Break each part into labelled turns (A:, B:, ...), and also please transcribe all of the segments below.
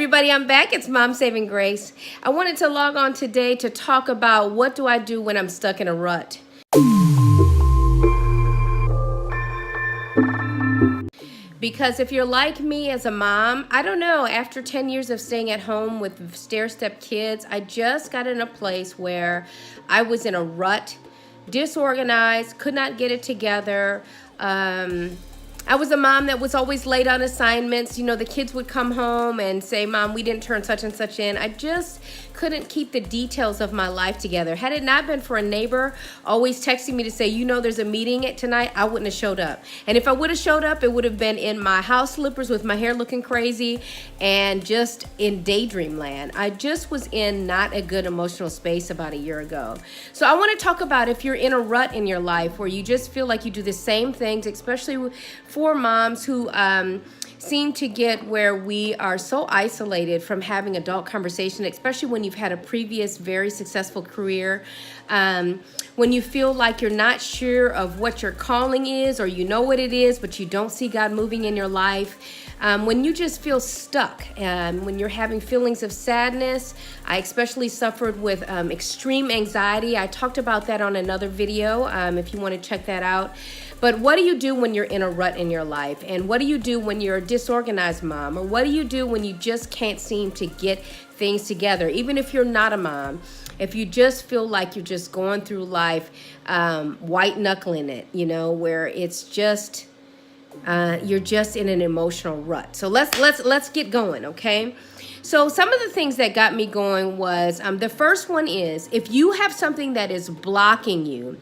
A: everybody, I'm back. It's Mom Saving Grace. I wanted to log on today to talk about what do I do when I'm stuck in a rut. Because if you're like me as a mom, I don't know, after 10 years of staying at home with stair-step kids, I just got in a place where I was in a rut, disorganized, could not get it together. I was a mom that was always late on assignments. You know, the kids would come home and say, Mom, we didn't turn such and such in. I just couldn't keep the details of my life together. Had it not been for a neighbor always texting me to say, you know, there's a meeting tonight, I wouldn't have showed up. And if I would have showed up, it would have been in my house slippers with my hair looking crazy and just in daydream land. I just was in not a good emotional space about a year ago. So I want to talk about if you're in a rut in your life where you just feel like you do the same things, especially for moms who seem to get where we are so isolated from having adult conversation, especially when you've had a previous very successful career, when you feel like you're not sure of what your calling is, or you know what it is, but you don't see God moving in your life. When you just feel stuck, when you're having feelings of sadness. I especially suffered with extreme anxiety. I talked about that on another video if you want to check that out. But what do you do when you're in a rut in your life? And what do you do when you're a disorganized mom? Or what do you do when you just can't seem to get things together? Even if you're not a mom, if you just feel like you're just going through life white knuckling it, you know, where it's just you're just in an emotional rut. So let's get going, okay? So some of the things that got me going was the first one is if you have something that is blocking you,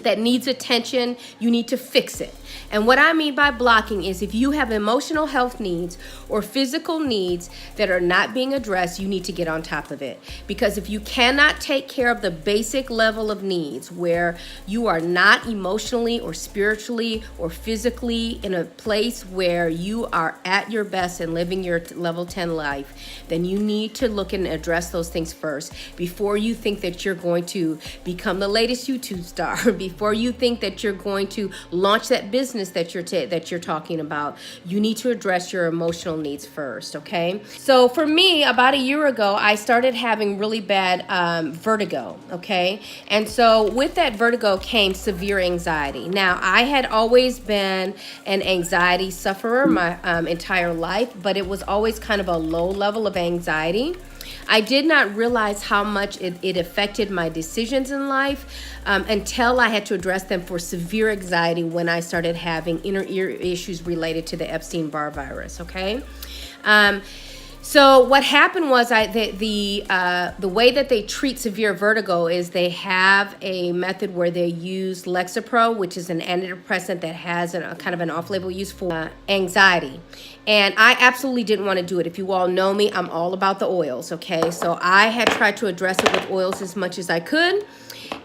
A: that needs attention, you need to fix it. And what I mean by blocking is if you have emotional health needs or physical needs that are not being addressed, you need to get on top of it. Because if you cannot take care of the basic level of needs where you are not emotionally or spiritually or physically in a place where you are at your best and living your level 10 life, then you need to look and address those things first before you think that you're going to become the latest YouTube star, before you think that you're going to launch that business that you're talking about. You need to address your emotional needs first, okay? So for me, about a year ago, I started having really bad vertigo, okay? And so with that vertigo came severe anxiety. Now, I had always been an anxiety sufferer my entire life, but it was always kind of a low level of anxiety. I did not realize how much it affected my decisions in life until I had to address them for severe anxiety when I started having inner ear issues related to the Epstein-Barr virus, okay? So what happened was the way that they treat severe vertigo is they have a method where they use Lexapro, which is an antidepressant that has a kind of an off-label use for anxiety. And I absolutely didn't want to do it. If you all know me, I'm all about the oils, okay? So I had tried to address it with oils as much as I could.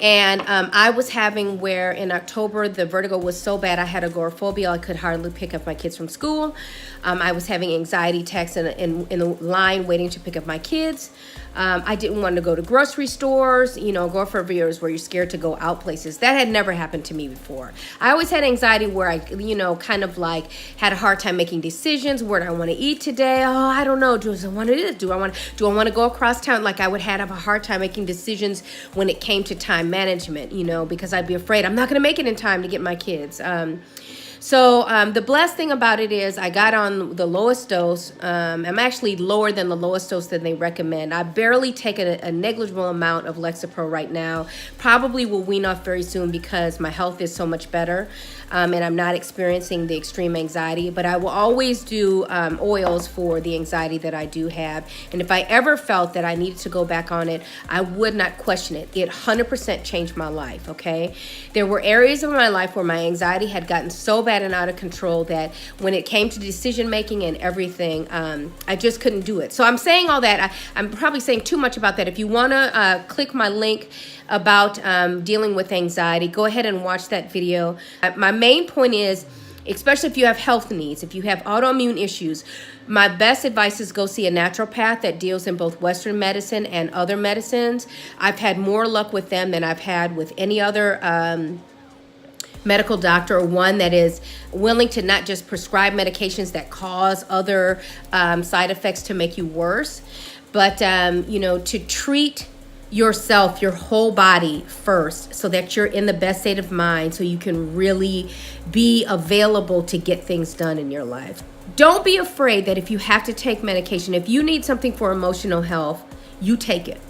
A: And I was having where in October, the vertigo was so bad, I had agoraphobia. I could hardly pick up my kids from school. I was having anxiety attacks in the line waiting to pick up my kids. I didn't want to go to grocery stores, you know, agoraphobia is where you're scared to go out places. That had never happened to me before. I always had anxiety where I, you know, kind of like had a hard time making decisions. Where do I want to eat today? Oh, I don't know. Do I want to do this? Do I want to go across town? Like I would have a hard time making decisions when it came to time management, you know, because I'd be afraid I'm not going to make it in time to get my kids. So the blessed thing about it is I got on the lowest dose. I'm actually lower than the lowest dose that they recommend. I barely take a negligible amount of Lexapro right now. Probably will wean off very soon because my health is so much better and I'm not experiencing the extreme anxiety. But I will always do oils for the anxiety that I do have. And if I ever felt that I needed to go back on it, I would not question it. It 100% changed my life, okay? There were areas of my life where my anxiety had gotten so bad and out of control that when it came to decision making and everything, I just couldn't do it. So I'm saying all that. I'm probably saying too much about that. If you want to click my link about dealing with anxiety, go ahead and watch that video. My main point is, especially if you have health needs, if you have autoimmune issues, my best advice is go see a naturopath that deals in both Western medicine and other medicines. I've had more luck with them than I've had with any other medical doctor, or one that is willing to not just prescribe medications that cause other side effects to make you worse, but to treat yourself, your whole body first, so that you're in the best state of mind, so you can really be available to get things done in your life. Don't be afraid that if you have to take medication, if you need something for emotional health, you take it,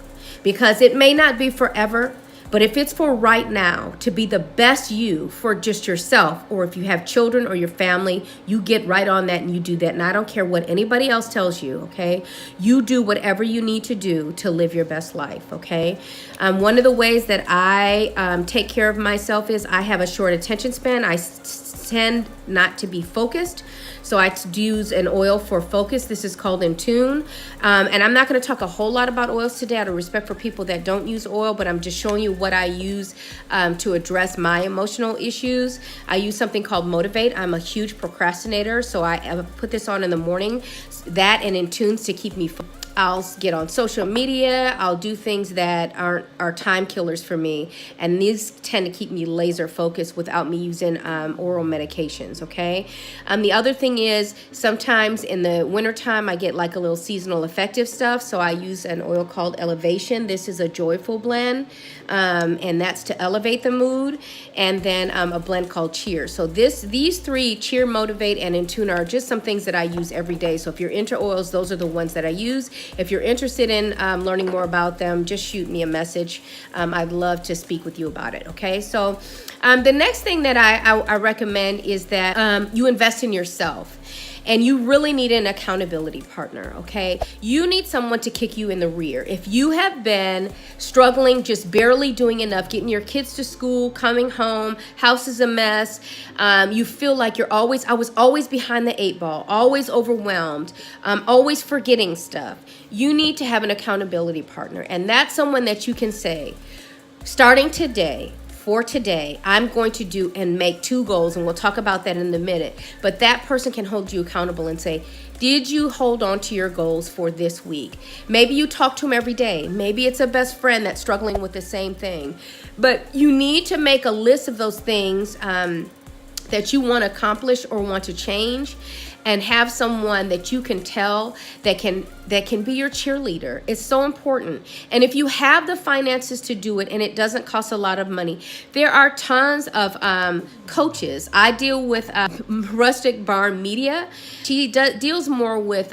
A: because it may not be forever. But if it's for right now, to be the best you for just yourself, or if you have children or your family, you get right on that and you do that. And I don't care what anybody else tells you, okay? You do whatever you need to do to live your best life, okay? One of the ways that I take care of myself is I have a short attention span. I tend not to be focused. So I use an oil for focus. This is called In Tune. And I'm not going to talk a whole lot about oils today out of respect for people that don't use oil, but I'm just showing you what I use to address my emotional issues. I use something called Motivate. I'm a huge procrastinator, so I put this on in the morning. That and In Tunes to keep me focused. I'll get on social media. I'll do things that are time killers for me. And these tend to keep me laser focused without me using oral medications, okay? The other thing is sometimes in the wintertime, I get like a little seasonal affective stuff. So I use an oil called Elevation. This is a joyful blend, and that's to elevate the mood. And then a blend called Cheer. So these three, Cheer, Motivate, and In Tune, are just some things that I use every day. So if you're into oils, those are the ones that I use. If you're interested in learning more about them, just shoot me a message. I'd love to speak with you about it, okay? So the next thing that I recommend is that you invest in yourself. And you really need an accountability partner, okay? You need someone to kick you in the rear. If you have been struggling, just barely doing enough, getting your kids to school, coming home, house is a mess, you feel like I was always behind the 8 ball, always overwhelmed, always forgetting stuff. You need to have an accountability partner. And that's someone that you can say, starting today, for today, I'm going to do and make 2 goals, and we'll talk about that in a minute. But that person can hold you accountable and say, did you hold on to your goals for this week? Maybe you talk to them every day. Maybe it's a best friend that's struggling with the same thing. But you need to make a list of those things that you want to accomplish or want to change, and have someone that you can tell that can be your cheerleader. It's so important. And if you have the finances to do it and it doesn't cost a lot of money, there are tons of coaches. I deal with Rustic Barn Media. She deals more with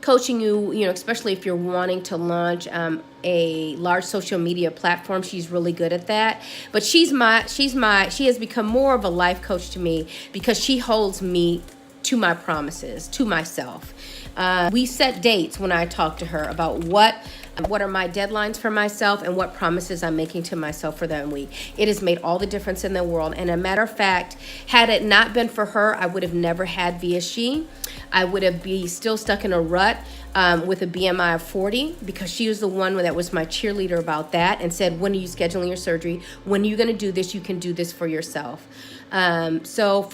A: coaching you, especially if you're wanting to launch a large social media platform. She's really good at that. But she has become more of a life coach to me, because she holds me to my promises, to myself. We set dates when I talk to her about what are my deadlines for myself and what promises I'm making to myself for that week. It has made all the difference in the world. And a matter of fact, had it not been for her, I would have never had VSG. I would have been still stuck in a rut with a BMI of 40, because she was the one that was my cheerleader about that and said, when are you scheduling your surgery? When are you going to do this? You can do this for yourself. So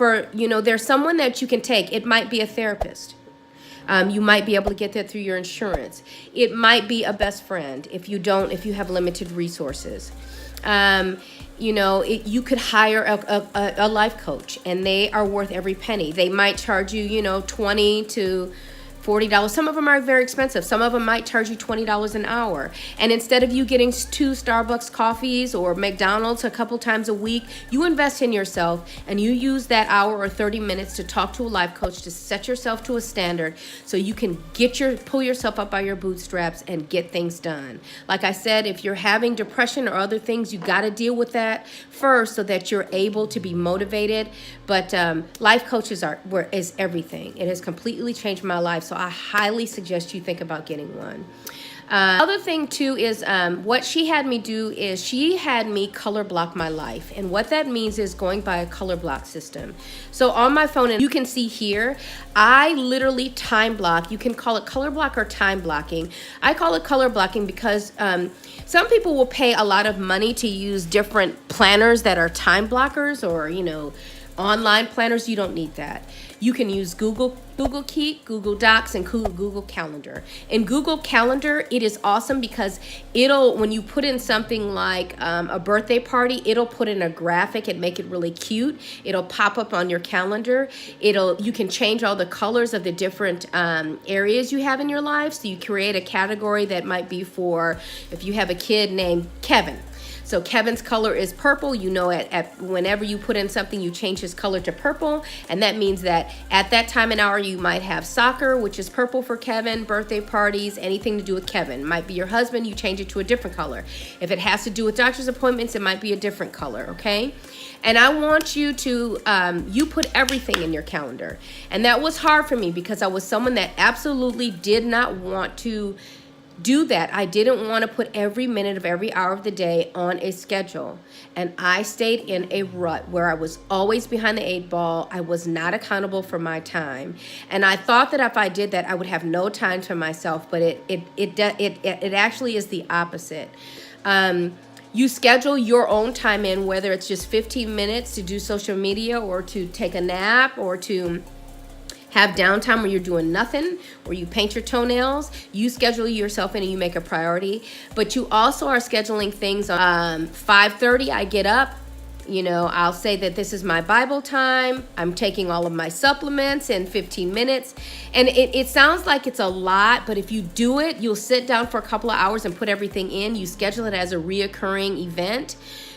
A: there's someone that you can take. It might be a therapist. You might be able to get that through your insurance. It might be a best friend if you have limited resources. You could hire a life coach, and they are worth every penny. They might charge you, $20 to $40. Some of them are very expensive. Some of them might charge you $20 an hour. And instead of you getting 2 Starbucks coffees or McDonald's a couple times a week, you invest in yourself, and you use that hour or 30 minutes to talk to a life coach to set yourself to a standard so you can pull yourself up by your bootstraps and get things done. Like I said, if you're having depression or other things, you got to deal with that first so that you're able to be motivated. But life coaches is everything. It has completely changed my life. So I highly suggest you think about getting one. Other thing too is what she had me do is she had me color block my life. And what that means is going by a color block system. So on my phone, and you can see here, I literally time block. You can call it color block or time blocking. I call it color blocking because some people will pay a lot of money to use different planners that are time blockers or, online planners. You don't need that. You can use Google Google Keep, Google Docs, and Google Calendar. In Google Calendar, it is awesome because when you put in something like a birthday party, it'll put in a graphic and make it really cute. It'll pop up on your calendar. You can change all the colors of the different areas you have in your life. So you create a category that might be for if you have a kid named Kevin. So Kevin's color is purple. You know, whenever you put in something, you change his color to purple. And that means that at that time and hour, you might have soccer, which is purple for Kevin, birthday parties, anything to do with Kevin. Might be your husband, you change it to a different color. If it has to do with doctor's appointments, it might be a different color, okay? And I want you to, you put everything in your calendar. And that was hard for me because I was someone that absolutely did not want to do that. I didn't want to put every minute of every hour of the day on a schedule. And I stayed in a rut where I was always behind the 8 ball. I was not accountable for my time. And I thought that if I did that, I would have no time for myself. But it actually is the opposite. You schedule your own time in, whether it's just 15 minutes to do social media or to take a nap or to have downtime where you're doing nothing, where you paint your toenails. You schedule yourself in and you make a priority. But you also are scheduling things. 5:30, I get up. You know, I'll say that this is my Bible time. I'm taking all of my supplements in 15 minutes. And it sounds like it's a lot, but if you do it, you'll sit down for a couple of hours and put everything in. You schedule it as a reoccurring event.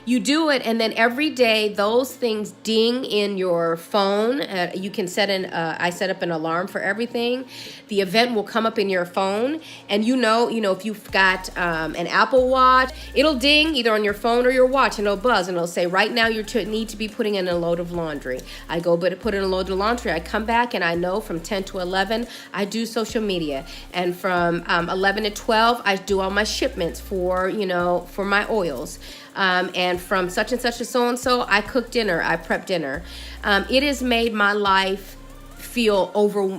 A: You do it, and then every day those things ding in your phone. You can I set up an alarm for everything. The event will come up in your phone, and you know if you've got an Apple Watch, it'll ding either on your phone or your watch, and it'll buzz, and it'll say, right now you need to be putting in a load of laundry. I go put in a load of laundry. I come back, and I know from 10 to 11, I do social media, and from 11 to 12, I do all my shipments for my oils. And from such and such to so-and-so, I cook dinner, I prep dinner. It has made my life feel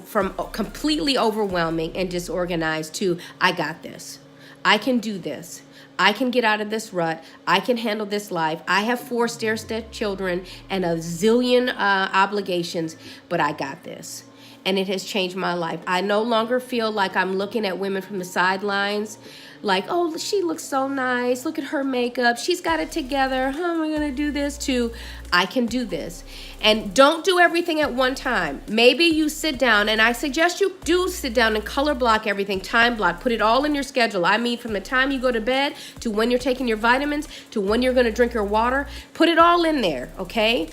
A: from completely overwhelming and disorganized to, I got this. I can do this. I can get out of this rut. I can handle this life. I have 4 stair-step children and a zillion obligations, but I got this. And it has changed my life. I no longer feel like I'm looking at women from the sidelines like, oh, she looks so nice. Look at her makeup. She's got it together. How am I going to do this? To, I can do this. And don't do everything at one time. Maybe you sit down, and I suggest you do sit down and color block everything, time block. Put it all in your schedule. I mean, from the time you go to bed to when you're taking your vitamins to when you're going to drink your water. Put it all in there, okay?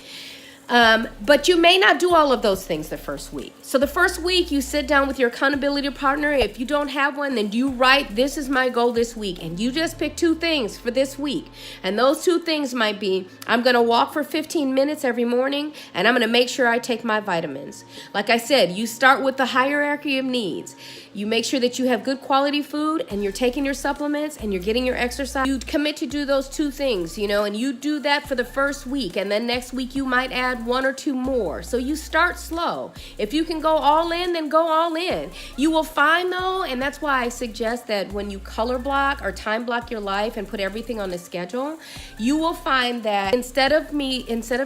A: But you may not do all of those things the first week. So the first week you sit down with your accountability partner. If you don't have one, then you write, this is my goal this week. And you just pick 2 things for this week. And those 2 things might be, I'm going to walk for 15 minutes every morning, and I'm going to make sure I take my vitamins. Like I said, you start with the hierarchy of needs. You make sure that you have good quality food, and you're taking your supplements, and you're getting your exercise. You commit to do those 2 things, and you do that for the first week. And then next week you might add 1 or 2 more. So you start slow. If you can go all in, then go all in. You will find though, and that's why I suggest that when you color block or time block your life and put everything on a schedule, you will find that instead of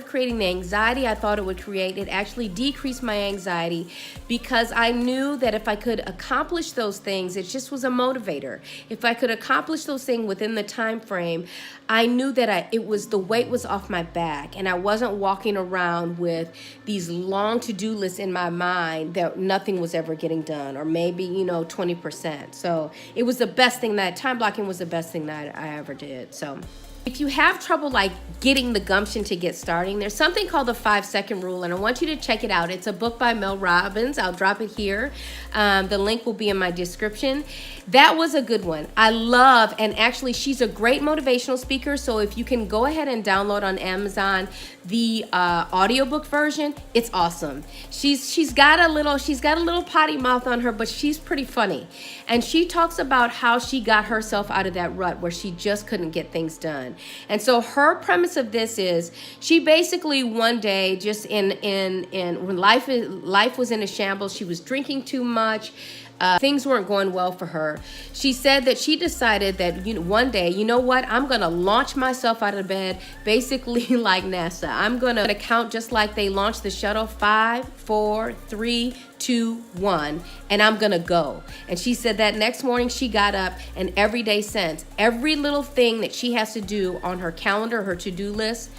A: creating the anxiety I thought it would create, it actually decreased my anxiety because I knew that if I could accomplish those things, it just was a motivator. If I could accomplish those things within the time frame, I knew that the weight was off my back, and I wasn't walking around with these long to-do lists in my mind that nothing was ever getting done, or maybe 20%. So it was the best thing time blocking was the best thing that I ever did. So if you have trouble like getting the gumption to get starting, there's something called the 5-second rule, and I want you to check it out. It's a book by Mel Robbins. I'll drop it here. The link will be in my description. That was a good one. I love, and actually she's a great motivational speaker, so if you can go ahead and download on Amazon the audiobook version, it's awesome. She's got a little potty mouth on her, but she's pretty funny. And she talks about how she got herself out of that rut where she just couldn't get things done. And so her premise of this is she basically one day just when life was in a shambles, she was drinking too much. things weren't going well for her. She said that she decided that one day, you know what, I'm going to launch myself out of bed, basically like NASA. I'm going to count just like they launched the shuttle, 5, 4, 3, 2, 1, and I'm going to go. And she said that next morning she got up, and every day since, every little thing that she has to do on her calendar, her to-do list,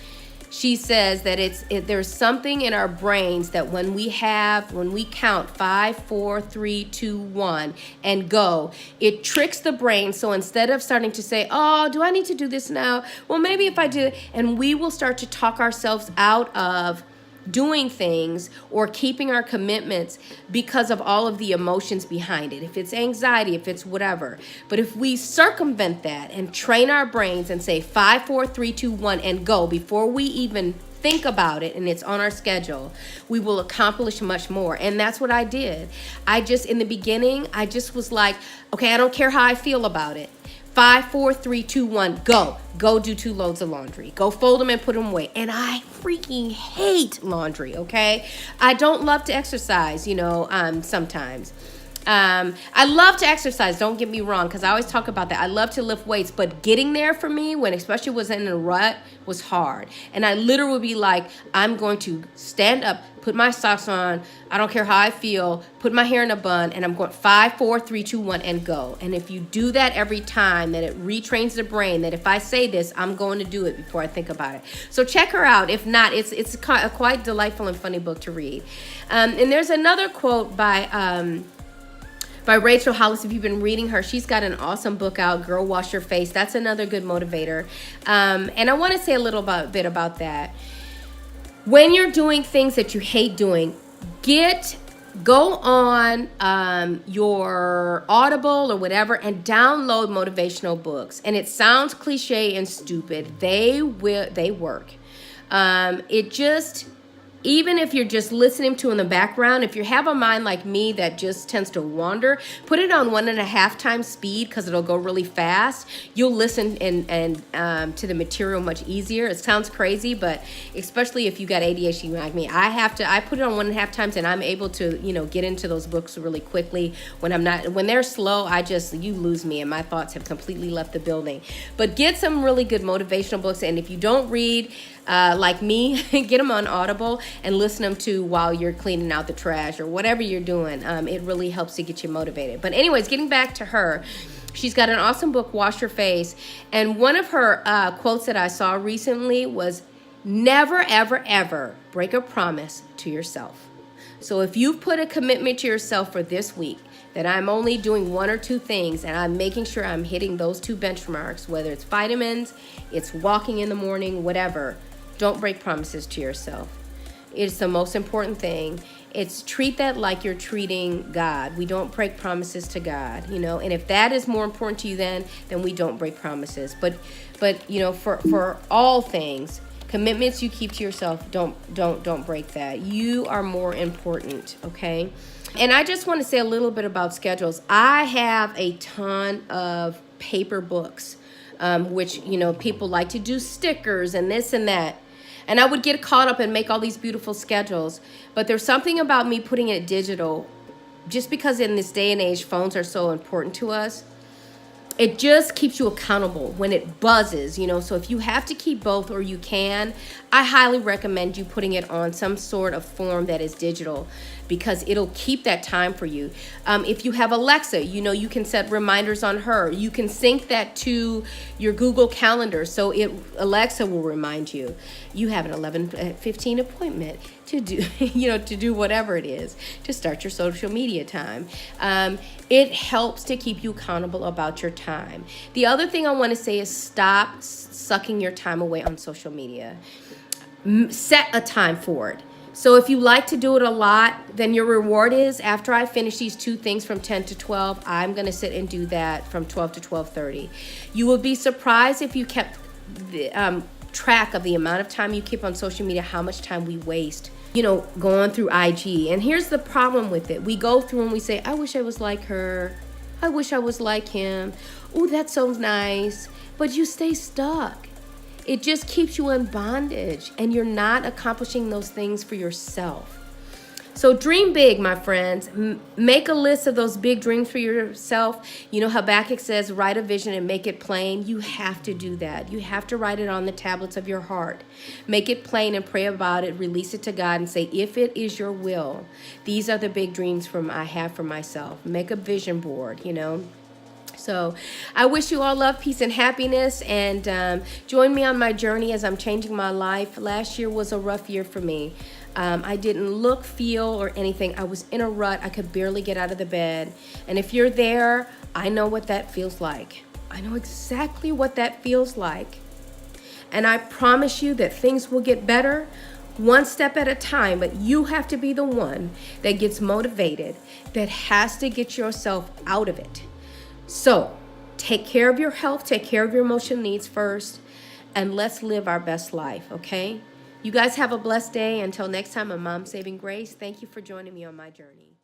A: she says that there's something in our brains that when we count 5, 4, 3, 2, 1 and go, it tricks the brain. So instead of starting to say, oh, do I need to do this now? Well, maybe if I do, and we will start to talk ourselves out of doing things or keeping our commitments because of all of the emotions behind it. If it's anxiety, if it's whatever. But if we circumvent that and train our brains and say 5, 4, 3, 2, 1 and go before we even think about it and it's on our schedule, we will accomplish much more. And that's what I did. In the beginning, I just was like, okay, I don't care how I feel about it. 5, 4, 3, 2, 1, go. Go do 2 loads of laundry. Go fold them and put them away. And I freaking hate laundry, okay? I don't love to exercise, sometimes. I love to exercise, don't get me wrong, because I always talk about that. I love to lift weights, but getting there for me, when especially was in a rut, was hard. And I literally would be like, I'm going to stand up, put my socks on, I don't care how I feel, put my hair in a bun, and I'm going 5, 4, 3, 2, 1, and go. And if you do that every time, that it retrains the brain that if I say this, I'm going to do it before I think about it. So check her out. If not, it's a quite delightful and funny book to read. And there's another quote by Rachael, Hollis. If you've been reading her, she's got an awesome book out, Girl Wash Your Face. That's another good motivator. And I want to say a little bit about that. When you're doing things that you hate doing, go on your Audible or whatever and download motivational books. And it sounds cliche and stupid. They work. Even if you're just listening to in the background, if you have a mind like me that just tends to wander, put it on 1.5 times speed because it'll go really fast. You'll listen and to the material much easier. It sounds crazy, but especially if you got ADHD like me, I put it on 1.5 times and I'm able to, get into those books really quickly. When they're slow, you lose me and my thoughts have completely left the building. But get some really good motivational books, and if you don't read, like me, get them on Audible and listen them to while you're cleaning out the trash or whatever you're doing. It really helps to get you motivated. But anyways, getting back to her, she's got an awesome book, Wash Your Face. And one of her quotes that I saw recently was, never, ever, ever break a promise to yourself. So if you've put a commitment to yourself for this week, that I'm only doing 1 or 2 things and I'm making sure I'm hitting those 2 benchmarks, whether it's vitamins, it's walking in the morning, whatever, don't break promises to yourself. It's the most important thing. It's treat that like you're treating God. We don't break promises to God, and if that is more important to you then we don't break promises. But for all things, commitments you keep to yourself, don't break that. You are more important, okay? And I just want to say a little bit about schedules. I have a ton of paper books, which, people like to do stickers and this and that. And I would get caught up and make all these beautiful schedules. But there's something about me putting it digital, just because in this day and age, phones are so important to us. It just keeps you accountable when it buzzes, So if you have to keep both or you can, I highly recommend you putting it on some sort of form that is digital, because it'll keep that time for you. If you have Alexa, you can set reminders on her. You can sync that to your Google Calendar, so Alexa will remind you. You have an 11:15 appointment to do, to do whatever it is, to start your social media time. It helps to keep you accountable about your time. The other thing I want to say is stop sucking your time away on social media. Set a time for it. So if you like to do it a lot, then your reward is, after I finish these 2 things from 10 to 12, I'm going to sit and do that from 12 to 12:30. You will be surprised if you kept track of the amount of time you keep on social media, how much time we waste, going through IG. And here's the problem with it. We go through and we say, I wish I was like her. I wish I was like him. Oh, that sounds nice. But you stay stuck. It just keeps you in bondage, and you're not accomplishing those things for yourself. So dream big, my friends. Make a list of those big dreams for yourself. You know, Habakkuk says, write a vision and make it plain. You have to do that. You have to write it on the tablets of your heart. Make it plain and pray about it. Release it to God and say, if it is your will, these are the big dreams I have for myself. Make a vision board, you know. So I wish you all love, peace, and happiness, and join me on my journey as I'm changing my life. Last year was a rough year for me. I didn't look, feel, or anything. I was in a rut. I could barely get out of the bed. And if you're there, I know what that feels like. I know exactly what that feels like. And I promise you that things will get better one step at a time, but you have to be the one that gets motivated, that has to get yourself out of it. So take care of your health, take care of your emotional needs first, and let's live our best life, okay? You guys have a blessed day. Until next time, I'm Mom Saving Grace. Thank you for joining me on my journey.